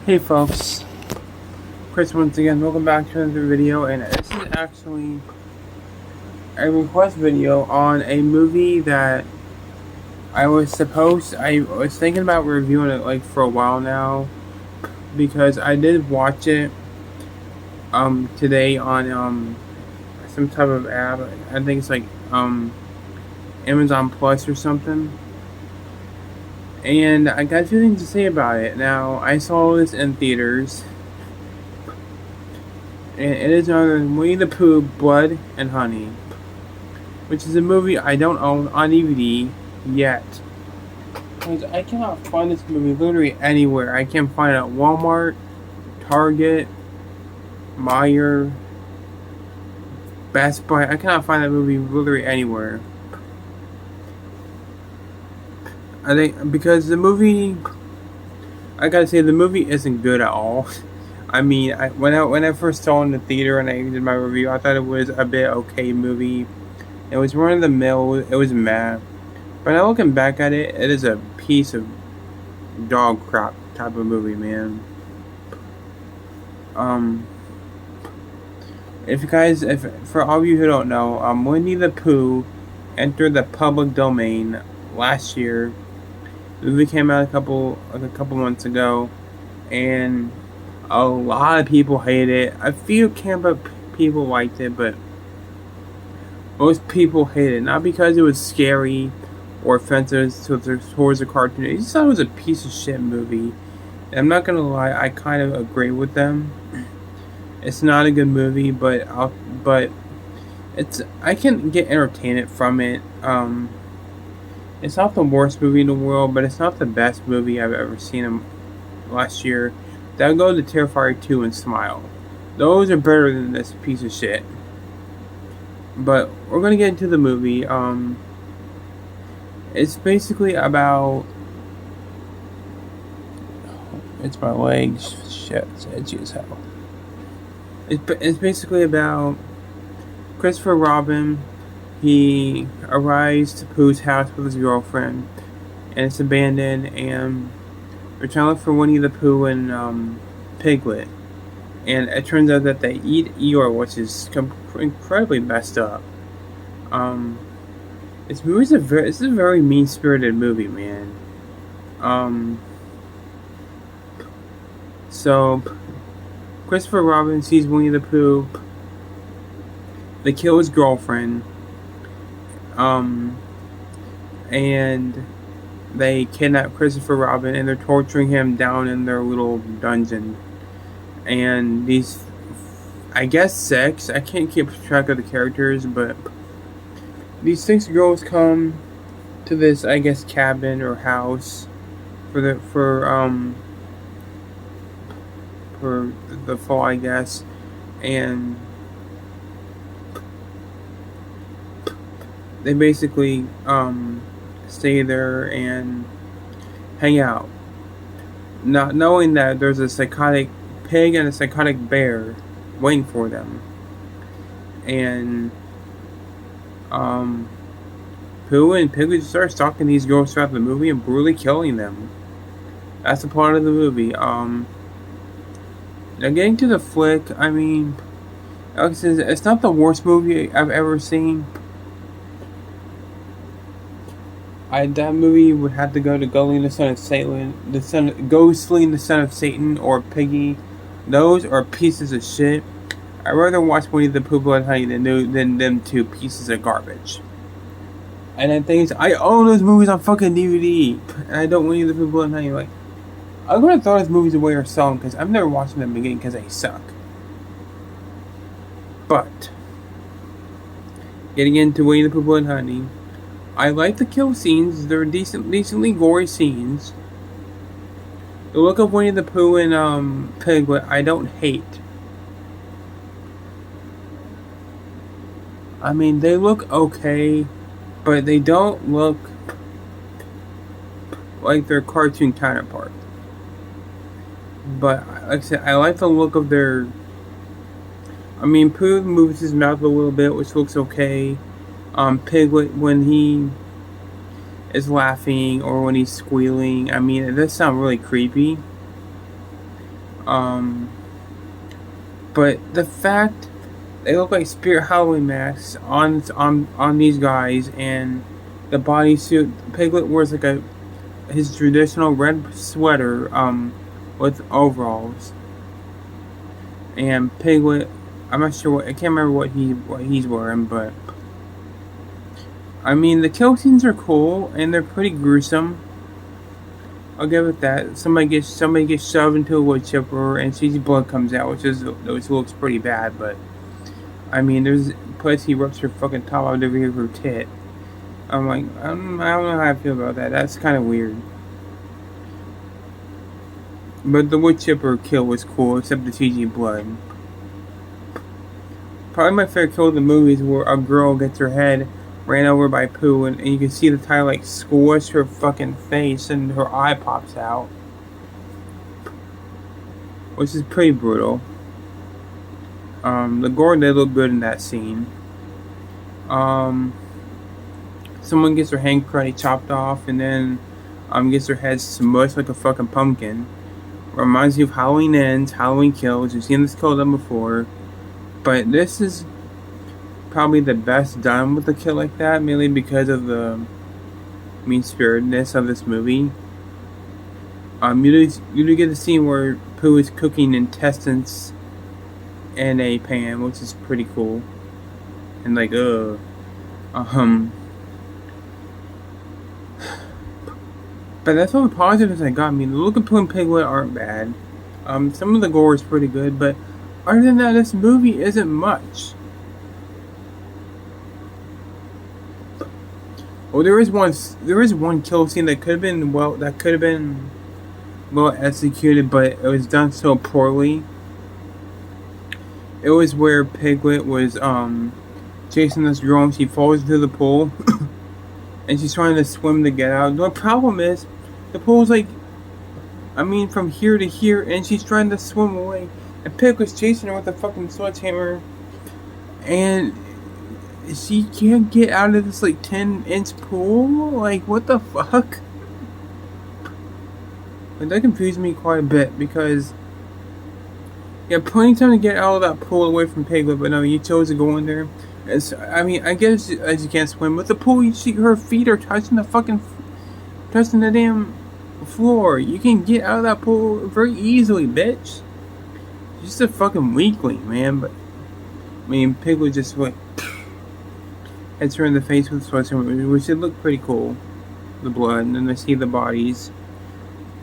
Hey folks, Chris once again, welcome back to another video, and this is actually a request video on a movie that I was thinking about reviewing it like for a while now, because I did watch it today on some type of app. I think it's like Amazon Plus or something. And I got a few things to say about it. Now, I saw this in theaters, and it is Winnie the Pooh, Blood and Honey, which is a movie I don't own on DVD yet. Because I cannot find this movie literally anywhere. I can't find it at Walmart, Target, Meijer, Best Buy. I cannot find that movie literally anywhere. I think because the movie, I gotta say, the movie isn't good at all. I mean, when I first saw it in the theater and I did my review, I thought it was a bit okay movie. It was run of the mill. It was meh. But now looking back at it, it is a piece of dog crap type of movie, man. If for all of you who don't know, Winnie the Pooh entered the public domain last year. The movie came out a couple months ago, and a lot of people hate it. A few people liked it, but most people hate it. Not because it was scary or offensive towards the cartoon. They just thought it was a piece of shit movie. And I'm not gonna lie, I kind of agree with them. It's not a good movie, but I can get entertainment from it. It's not the worst movie in the world, but it's not the best movie I've ever seen last year. That'll go to Terrifier 2 and Smile. Those are better than this piece of shit. But we're gonna get into the movie. It's basically about... It's my legs. Shit, it's itchy as hell. It's basically about Christopher Robin. He arrives to Pooh's house with his girlfriend, and it's abandoned, and they're trying to look for Winnie the Pooh and Piglet. And it turns out that they eat Eeyore, which is incredibly messed up. This is a very mean-spirited movie, man. So Christopher Robin sees Winnie the Pooh. They kill his girlfriend. And they kidnap Christopher Robin, and they're torturing him down in their little dungeon. And these, I guess, I can't keep track of the characters, but these 6 girls come to this, I guess, cabin or house for the fall, I guess, and they basically stay there and hang out, not knowing that there's a psychotic pig and a psychotic bear waiting for them. And Pooh and Piglet start stalking these girls throughout the movie and brutally killing them. That's the plot of the movie. Now getting to the flick, I mean, like I said, it's not the worst movie I've ever seen. That movie would have to go to Ghostly, the son of Satan, or Piggy. Those are pieces of shit. I'd rather watch Winnie the Pooh, Blood and Honey than them 2 pieces of garbage. And the thing is, I own those movies on fucking DVD, and I don't Winnie the Pooh, Blood and Honey. Like, I'm gonna throw those movies away or sell them because I've never watched them again because they suck. But getting into Winnie the Pooh, Blood and Honey, I like the kill scenes. They're decently gory scenes. The look of Winnie the Pooh and Piglet, I don't hate. I mean, they look okay, but they don't look like their cartoon counterpart. But like I said, I like the look of their... I mean, Pooh moves his mouth a little bit, which looks okay. Piglet, when he is laughing or when he's squealing, I mean, it does sound really creepy. Um, but the fact they look like Spirit Halloween masks on these guys, and the bodysuit. Piglet wears like his traditional red sweater with overalls, and Piglet. I'm not sure I can't remember what he's wearing, but I mean the kill scenes are cool and they're pretty gruesome. I'll give it that. Somebody gets shoved into a wood chipper and sees blood comes out, which looks pretty bad. But I mean, there's plus he rips her fucking top out of her tit. I'm like, I don't know how I feel about that. That's kind of weird. But the wood chipper kill was cool, except the CG blood. Probably my favorite kill of the movie is where a girl gets her head ran over by Pooh, and you can see the tire like squish her fucking face and her eye pops out, which is pretty brutal. The gore did look good in that scene. Someone gets their hand karate chopped off, and then gets their head smushed like a fucking pumpkin. Reminds you of Halloween Ends, Halloween Kills. You've seen this kill done before, but this is probably the best done with a kill like that, mainly because of the mean-spiritedness of this movie. You do get the scene where Pooh is cooking intestines in a pan, which is pretty cool. And like, but that's all the positives I got. I mean, the look of Pooh and Piglet aren't bad. Some of the gore is pretty good, but other than that, this movie isn't much. Well, there is one kill scene that could have been well executed, but it was done so poorly. It was where Piglet was chasing this girl and she falls into the pool and she's trying to swim to get out. The problem is the pool's like, from here to here, and she's trying to swim away, and Piglet's chasing her with a fucking sledgehammer, and she can't get out of this like 10-inch pool. Like, what the fuck? Like, that confused me quite a bit, because you had plenty of time to get out of that pool away from Piglet, but no, you chose to go in there. I guess as you can't swim with the pool, her feet are touching the damn floor. You can get out of that pool very easily, bitch. You're just a fucking weakling, man. But Piglet just like hits her in the face with a sledgehammer, which did look pretty cool. The blood, and then I see the bodies,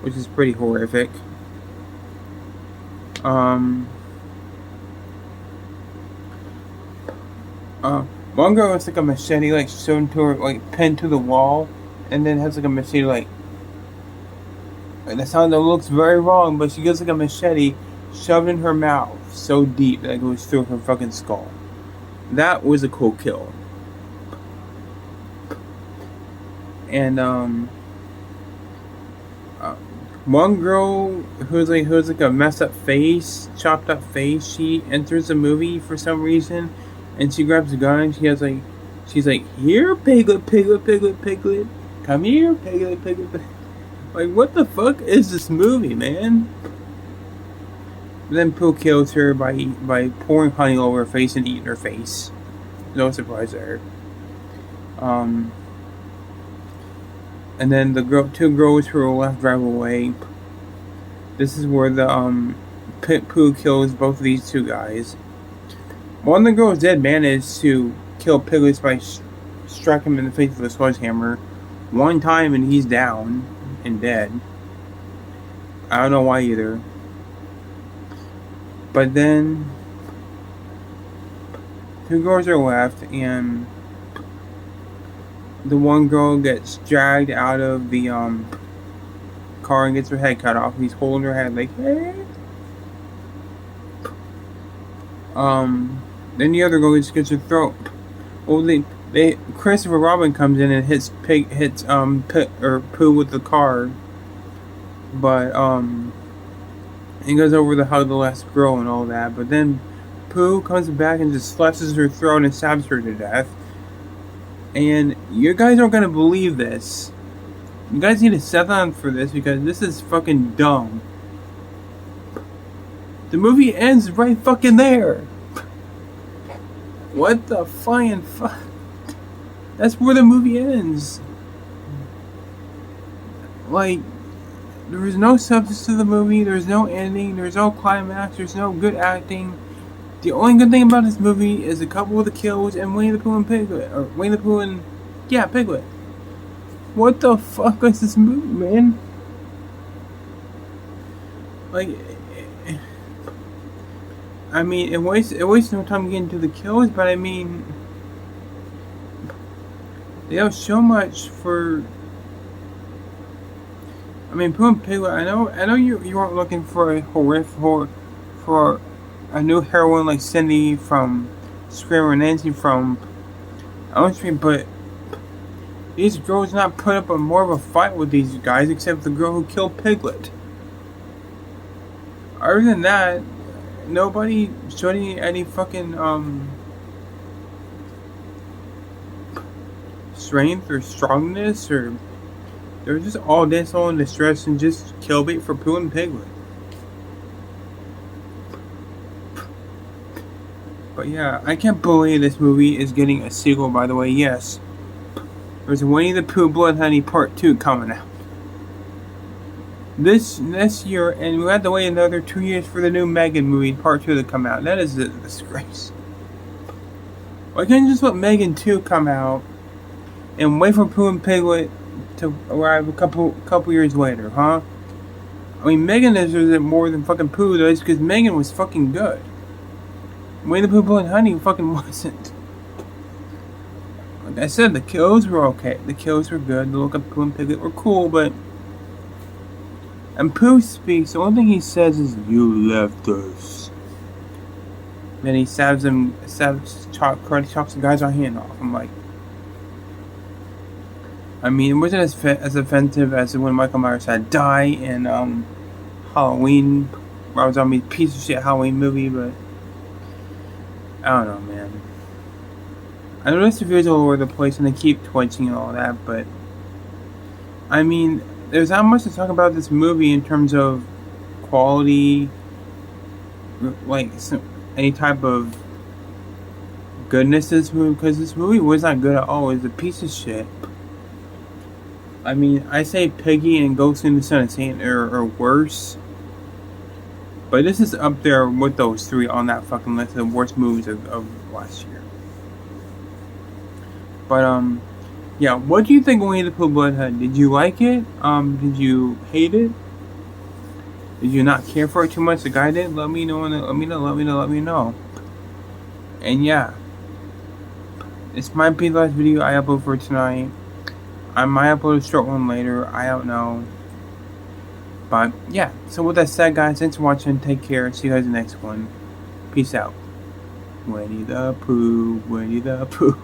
which is pretty horrific. One girl has like a machete like sewn to her, like pinned to the wall, and then has like a machete like that sound that looks very wrong, but she gets like a machete shoved in her mouth so deep that it goes through her fucking skull. That was a cool kill. And one girl who's like a messed up face, chopped up face, she enters the movie for some reason, and she grabs a gun and she's like, here, Piglet, Piglet, Piglet, Piglet, come here, Piglet, Piglet, Piglet. Like, what the fuck is this movie, man? Then Pooh kills her by pouring honey over her face and eating her face. No surprise there. And then the two girls who are left drive away. This is where the Pooh kills both of these two guys. One of the girls did manage to kill Piglet by striking him in the face with a sledgehammer one time, and he's down and dead. I don't know why either. But then two girls are left, and the one girl gets dragged out of the car and gets her head cut off. He's holding her head like, hey. Then the other girl just gets her throat. Well, Christopher Robin comes in and hits Pooh with the car, but he goes over to hug the last girl and all that. But then Pooh comes back and just slashes her throat and stabs her to death. And you guys aren't gonna believe this. You guys need to settle down for this, because this is fucking dumb. The movie ends right fucking there. What the flying fuck? That's where the movie ends. Like, there was no substance to the movie, there's no ending, there's no climax, there's no good acting. The only good thing about this movie is a couple of the kills and Winnie the Pooh and Piglet. Or Winnie the Pooh and... yeah, Piglet. What the fuck is this movie, man? Like... I mean, it wastes no time getting to the kills, but I mean... they have so much for... I mean, Pooh and Piglet, I know you weren't looking for a horrific... for a new heroine like Cindy from Scream or Nancy from Elm Street, but these girls not put up more of a fight with these guys except the girl who killed Piglet. Other than that, nobody showed any fucking strength or strongness, or they were just all dancing in distress and just kill bait for Pooh and Piglet. But yeah, I can't believe this movie is getting a sequel, by the way. Yes, there's Winnie the Pooh Blood Honey Part 2 coming out this year, and we have to wait another 2 years for the new Megan movie Part 2 to come out. That is a disgrace. Why can't you just let Megan 2 come out and wait for Pooh and Piglet to arrive a couple years later, huh? I mean, Megan deserves it more than fucking Pooh does, because Megan was fucking good. Winnie the Pooh Blood Honey fucking wasn't. Like I said, the kills were okay. The kills were good. The look of Pooh and Piglet were cool, but... and Pooh speaks, the only thing he says is, "You left us." Then he chops the guy's hand off. I'm like... I mean, it wasn't as offensive as when Michael Myers had "die" in Halloween, Rob Zombie's piece of shit Halloween movie, but... I don't know, man. I know this review's all over the place and they keep twitching and all that, but... I mean, there's not much to talk about this movie in terms of quality, like, any type of goodness to this movie, because this movie was not good at all. It was a piece of shit. I mean, I say Piggy and Ghost in the Sun and Saint are worse. But this is up there with those three on that fucking list of worst movies of last year. But, yeah, what do you think of Winnie the Pooh Bloodhound? Did you like it? Did you hate it? Did you not care for it too much? The guy did? Let me know. And yeah, this might be the last video I upload for tonight. I might upload a short one later. I don't know. But yeah, so with that said, guys, thanks for watching. Take care. See you guys in the next one. Peace out. Winnie the Pooh, Winnie the Pooh.